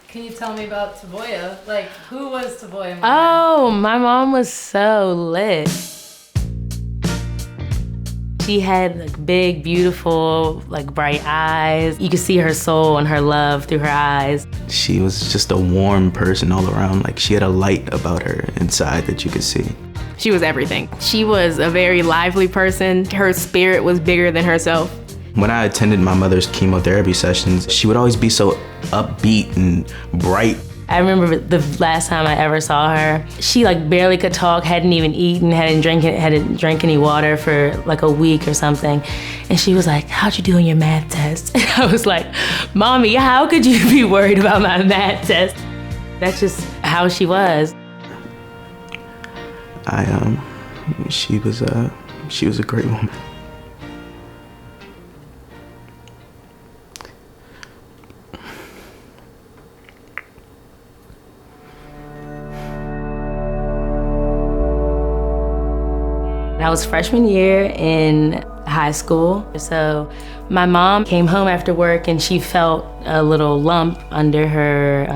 Can you tell me about Tavoya? Like, who was Tavoya? Oh, my mom was so lit. She had like big, beautiful, like bright eyes. You could see her soul and her love through her eyes. She was just a warm person all around. Like she had a light about her inside that you could see. She was everything. She was a very lively person. Her spirit was bigger than herself. When I attended my mother's chemotherapy sessions, she would always be so upbeat and bright. I remember the last time I ever saw her, she like barely could talk, hadn't even eaten, hadn't drank any water for like a week or something. And she was like, "How'd you do on your math test?" And I was like, "Mommy, how could you be worried about my math test?" That's just how she was. She was a great woman. I was freshman year in high school, so my mom came home after work and she felt a little lump under her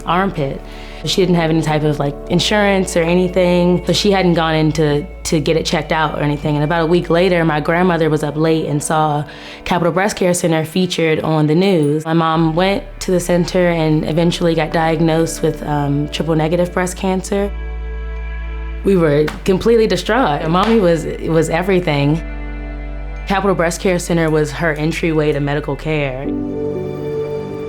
armpit. She didn't have any type of like insurance or anything, so she hadn't gone in to get it checked out or anything. And about a week later, my grandmother was up late and saw Capital Breast Care Center featured on the news. My mom went to the center and eventually got diagnosed with triple negative breast cancer. We were completely distraught. Mommy was everything. Capital Breast Care Center was her entryway to medical care.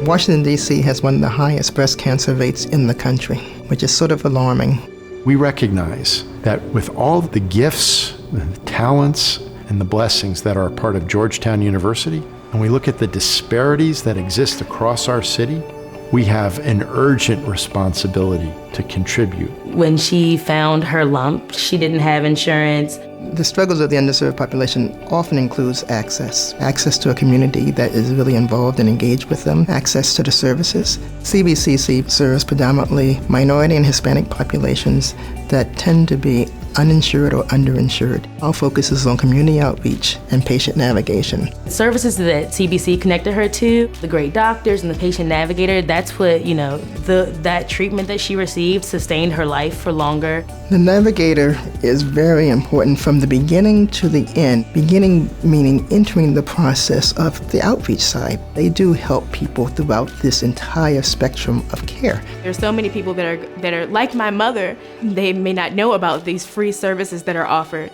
Washington, D.C. has one of the highest breast cancer rates in the country, which is sort of alarming. We recognize that with all the gifts, the talents, and the blessings that are a part of Georgetown University, and we look at the disparities that exist across our city, we have an urgent responsibility to contribute. When she found her lump, she didn't have insurance. The struggles of the underserved population often includes access to a community that is really involved and engaged with them, access to the services. CBCC serves predominantly minority and Hispanic populations that tend to be uninsured or underinsured. Our focus is on community outreach and patient navigation. The services that CBC connected her to, the great doctors and the patient navigator, that's what, that treatment that she received sustained her life for longer. The navigator is very important from the beginning to the end. Beginning meaning entering the process of the outreach side. They do help people throughout this entire spectrum of care. There's so many people that are like my mother. They may not know about these free services that are offered.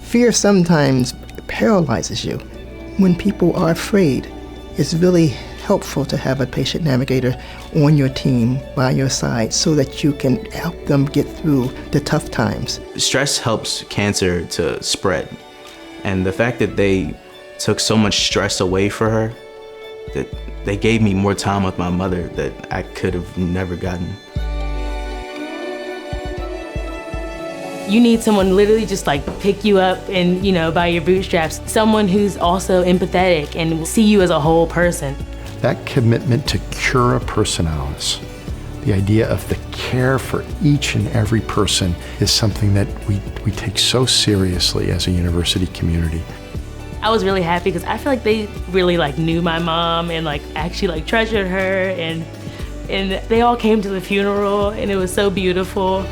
Fear sometimes paralyzes you. When people are afraid, it's really helpful to have a patient navigator on your team by your side so that you can help them get through the tough times. Stress helps cancer to spread. And the fact that they took so much stress away for her, that they gave me more time with my mother that I could have never gotten. You need someone literally just like pick you up and, by your bootstraps. Someone who's also empathetic and will see you as a whole person. That commitment to cura personalis, the idea of the care for each and every person, is something that we take so seriously as a university community. I was really happy because I feel like they really knew my mom and actually treasured her, and they all came to the funeral and it was so beautiful.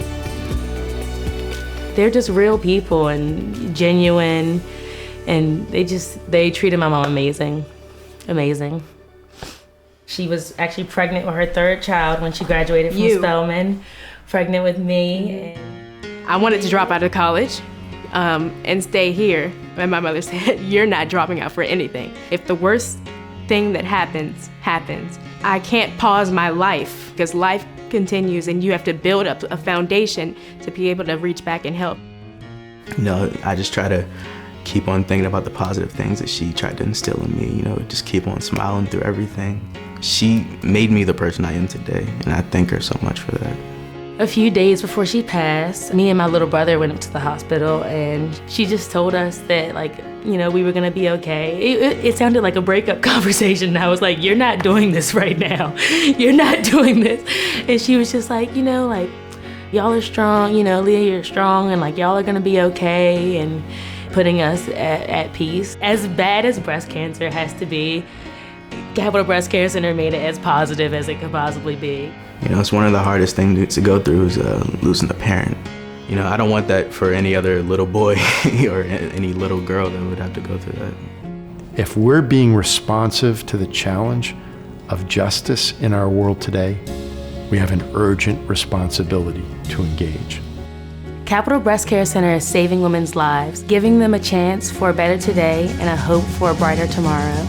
They're just real people and genuine, and they treated my mom amazing. She was actually pregnant with her third child when she graduated from Spelman, pregnant with me. I wanted to drop out of college and stay here. And my mother said, "You're not dropping out for anything. If the worst thing that happens, I can't pause my life, because life continues and you have to build up a foundation to be able to reach back and help." I just try to keep on thinking about the positive things that she tried to instill in me, just keep on smiling through everything. She made me the person I am today, and I thank her so much for that. A few days before she passed, me and my little brother went up to the hospital, and she just told us that, we were gonna be okay. It sounded like a breakup conversation, and I was like, "You're not doing this right now. You're not doing this." And she was just like, "Y'all are strong, Leah, you're strong, and y'all are gonna be okay," and putting us at peace. As bad as breast cancer has to be, Capital Breast Care Center made it as positive as it could possibly be. You know, it's one of the hardest things to go through is losing a parent. You know, I don't want that for any other little boy or any little girl that would have to go through that. If we're being responsive to the challenge of justice in our world today, we have an urgent responsibility to engage. Capital Breast Care Center is saving women's lives, giving them a chance for a better today and a hope for a brighter tomorrow.